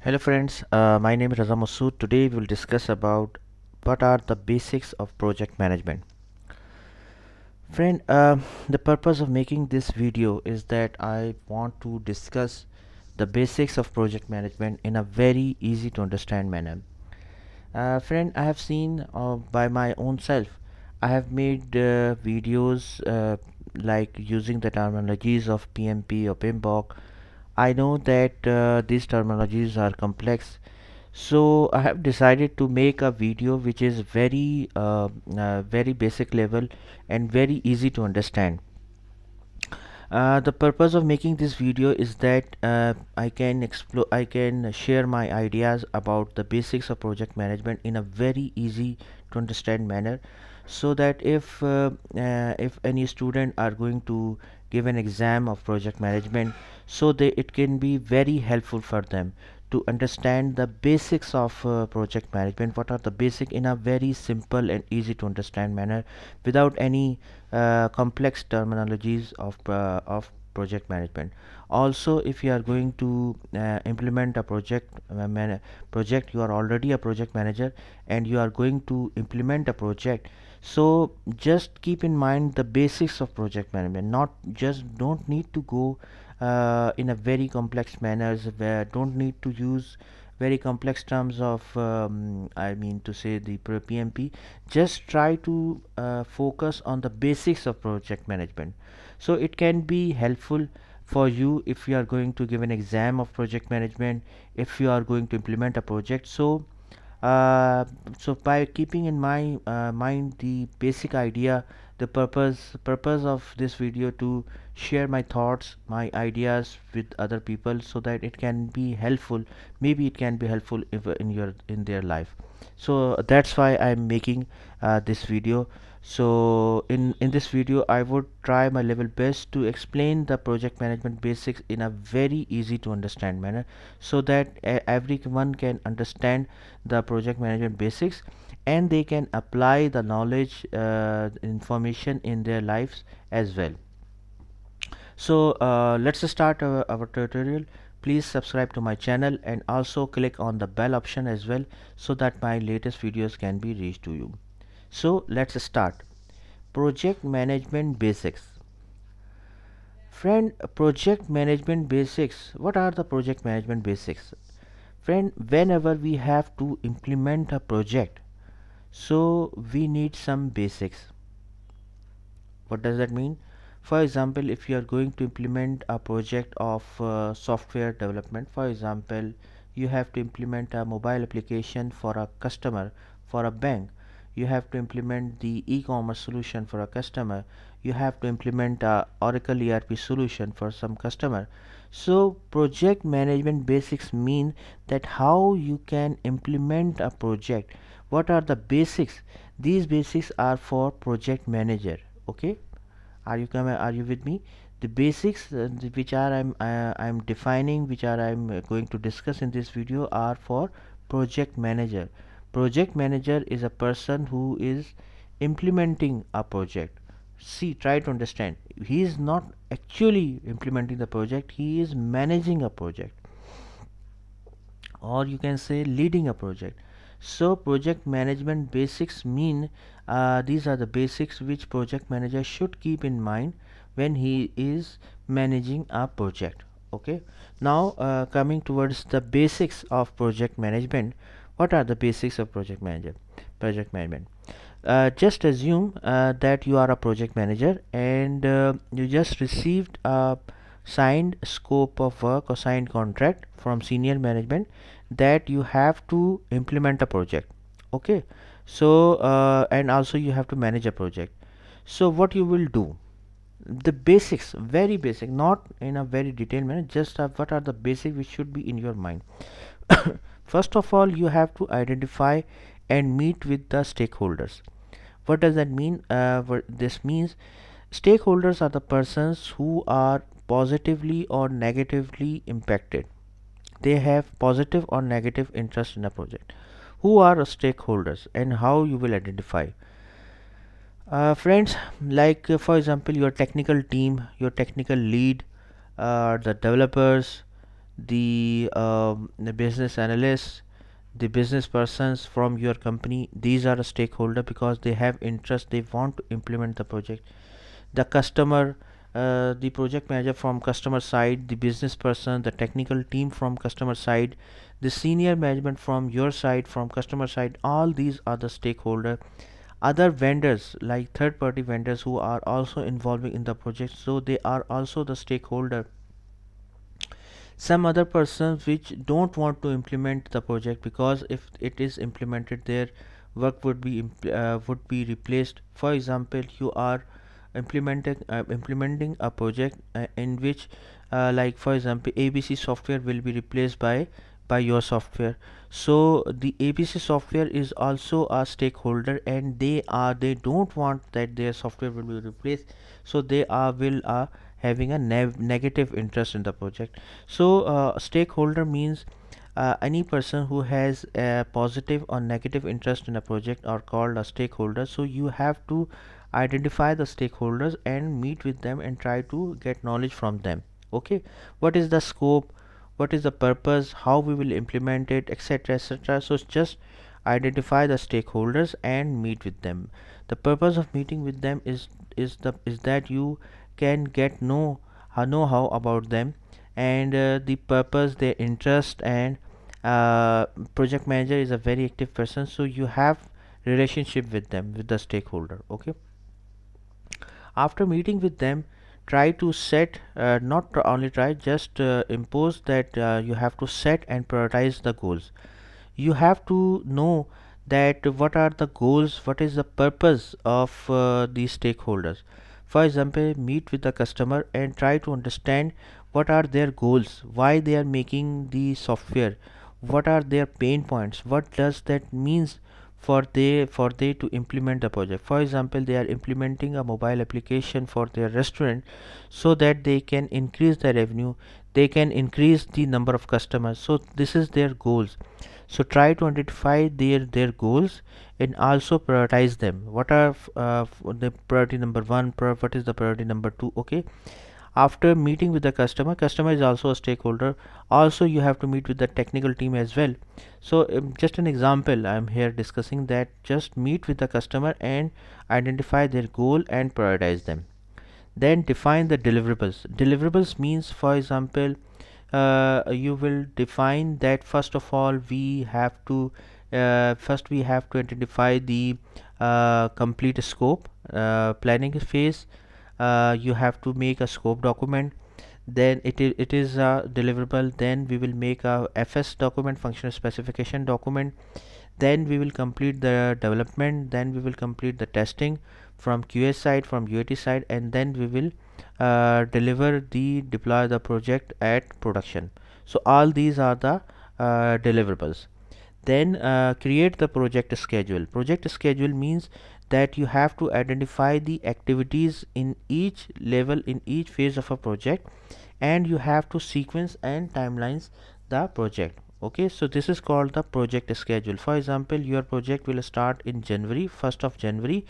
Hello friends, my name is Raza Masood. Today we will discuss about what are the basics of project management. Friend, the purpose of making this video is that I want to discuss the basics of project management in a very easy to understand manner. Friend, I have seen by my own self, I have made videos like using the terminologies of PMP or PMBOK. I know that these terminologies are complex, so I have decided to make a video which is very basic level and very easy to understand. The purpose of making this video is that I can share my ideas about the basics of project management in a very easy to understand manner, so that if any student are going to give an exam of project management, so it can be very helpful for them to understand the basics of project management. What are the basic in a very simple and easy to understand manner, without any complex terminologies of project management. Also, if you are going to implement a project, you are already a project manager and you are going to implement a project, so just keep in mind the basics of project management. Not just don't need to go in a very complex manners, where don't need to use very complex terms of I mean to say the PMP. Just try to focus on the basics of project management, so it can be helpful for you if you are going to give an exam of project management, if you are going to implement a project. Uh, so by keeping in mind the basic idea, the purpose of this video to share my thoughts, my ideas with other people, so that it can be helpful. Maybe it can be helpful if, in their life. So that's why I'm making this video. So in this video I would try my level best to explain the project management basics in a very easy to understand manner, so that everyone can understand the project management basics and they can apply the knowledge information in their lives as well. So let's start our tutorial. Please subscribe to my channel and also click on the bell option as well, so that my latest videos can be reached to you. So let's start. Project management basics. Friend, project management basics. What are the project management basics? Friend, whenever we have to implement a project, so we need some basics. What does that mean? For example, if you are going to implement a project of software development, for example, you have to implement a mobile application for a customer, for a bank. You have to implement the e-commerce solution for a customer. You have to implement a Oracle ERP solution for some customer. So project management basics mean that how you can implement a project. What are the basics? These basics are for project manager. Okay, are you with me? The basics which are I'm defining, which are I'm going to discuss in this video, are for project manager. Project manager is a person who is implementing a project. See, try to understand, he is not actually implementing the project, he is managing a project, or you can say leading a project. So project management basics mean these are the basics which project manager should keep in mind when he is managing a project. Okay, now coming towards the basics of project management. What are the basics of project management? Just assume that you are a project manager and you just received a signed scope of work or signed contract from senior management that you have to implement a project. Okay, so and also you have to manage a project. So what you will do, the basics, very basic, not in a very detailed manner, just what are the basics which should be in your mind. First of all, you have to identify and meet with the stakeholders. What does that mean? What this means, stakeholders are the persons who are positively or negatively impacted. They have positive or negative interest in a project. Who are stakeholders and how you will identify? Friends, like for example, your technical team, your technical lead, the developers, the business analysts, the business persons from your company. These are a stakeholder because they have interest, they want to implement the project. The customer, the project manager from customer side, the business person, the technical team from customer side, the senior management from your side, from customer side, all these are the stakeholder. Other vendors like third party vendors who are also involving in the project, so they are also the stakeholder. Some other persons which don't want to implement the project, because if it is implemented, their work would be replaced. For example, you are implementing a project in which like for example ABC software will be replaced by your software. So the ABC software is also a stakeholder, and they don't want that their software will be replaced, so they are will having a negative interest in the project. So stakeholder means any person who has a positive or negative interest in a project are called a stakeholder. So you have to identify the stakeholders and meet with them and try to get knowledge from them. Okay, what is the scope, what is the purpose, how we will implement it, etc, etc. So just identify the stakeholders and meet with them. The purpose of meeting with them is that you can get know how about them, and the purpose, their interest, and uh, project manager is a very active person, so you have relationship with them, with the stakeholder. Okay, after meeting with them, try to set, not only try, just impose that you have to set and prioritize the goals. You have to know that what are the goals, what is the purpose of these stakeholders. For example, meet with the customer and try to understand what are their goals, why they are making the software, what are their pain points, what does that means for they to implement the project. For example, they are implementing a mobile application for their restaurant so that they can increase the revenue, they can increase the number of customers. So this is their goals. So try to identify their goals and also prioritize them. What are the priority number one, what is the priority number two. Okay, after meeting with the customer is also a stakeholder. Also you have to meet with the technical team as well. So just an example I'm here discussing, that just meet with the customer and identify their goal and prioritize them. Then define the deliverables. Deliverables means, for example, you will define that first of all we have to first we have to identify the complete scope, planning phase. You have to make a scope document, then it is a deliverable. Then we will make a FS document, functional specification document. Then we will complete the development, then we will complete the testing from QA side, from UAT side, and then we will deploy the project at production. So all these are the deliverables. Then create the project schedule. Project schedule means that you have to identify the activities in each level, in each phase of a project, and you have to sequence and timelines the project. Okay, so this is called the project schedule. For example, your project will start in January, 1st of January,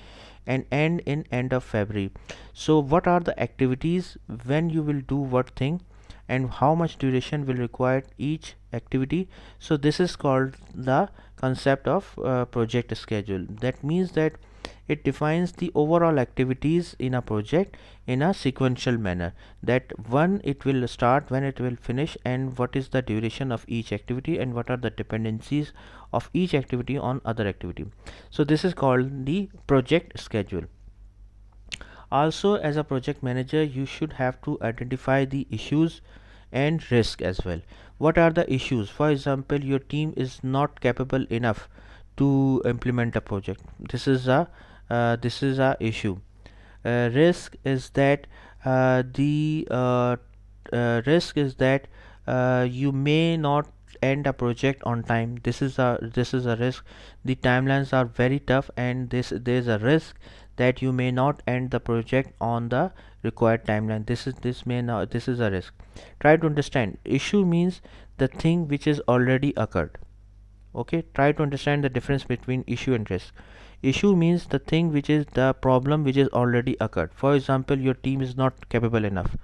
and end in end of February. So what are the activities, when you will do what thing, and how much duration will require each activity. So this is called the concept of project schedule. That means that it defines the overall activities in a project in a sequential manner, that when it will start, when it will finish, and what is the duration of each activity, and what are the dependencies of each activity on other activity. So this is called the project schedule. Also, as a project manager, you should have to identify the issues and risk as well. What are the issues? For example, your team is not capable enough to implement a project. This is a issue. Risk is that the risk is that you may not end a project on time. This is a risk. The timelines are very tough, and there's a risk that you may not end the project on the required timeline. This is a risk. Try to understand. Issue means the thing which is already occurred. Okay, try to understand the difference between issue and risk. Issue means the thing which is the problem which is already occurred. For example, your team is not capable enough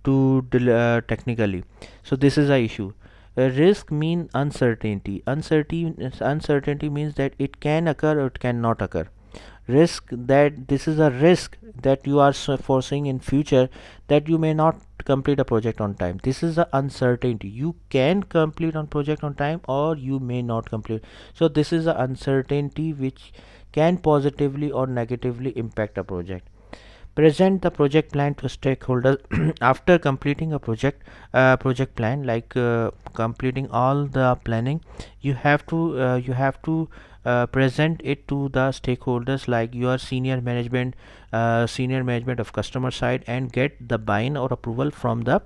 technically. So this is a issue. Risk mean uncertainty. Uncertainty means that it can occur or it cannot occur. Risk, that this is a risk that you are foreseeing in future, that you may not complete a project on time. This is the uncertainty. You can complete on project on time or you may not complete. So this is the uncertainty which can positively or negatively impact a project. Present the project plan to stakeholders. After completing a project plan, like completing all the planning, you have to present it to the stakeholders, like your senior management of customer side, and get the buy-in or approval from the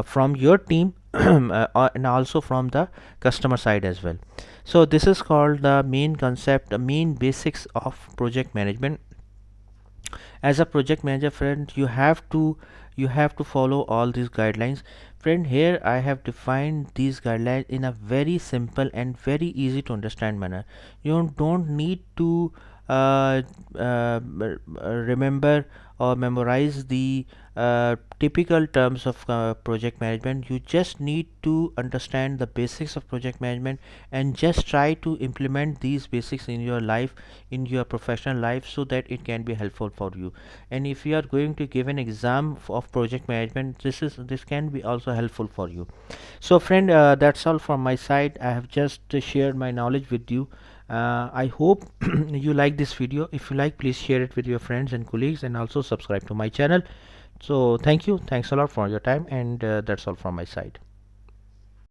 from your team, and also from the customer side as well. So this is called the main concept, the main basics of project management. As a project manager, friend, you have to follow all these guidelines. Friend, here I have defined these guidelines in a very simple and very easy to understand manner. You don't need to uh, remember or memorize the typical terms of project management. You just need to understand the basics of project management and just try to implement these basics in your life, in your professional life, so that it can be helpful for you. And if you are going to give an exam of project management, this can be also helpful for you. So friend, that's all from my side. I have just shared my knowledge with you. I hope you like this video. If you like, please share it with your friends and colleagues, and also subscribe to my channel. So thank you, thanks a lot for your time, and that's all from my side.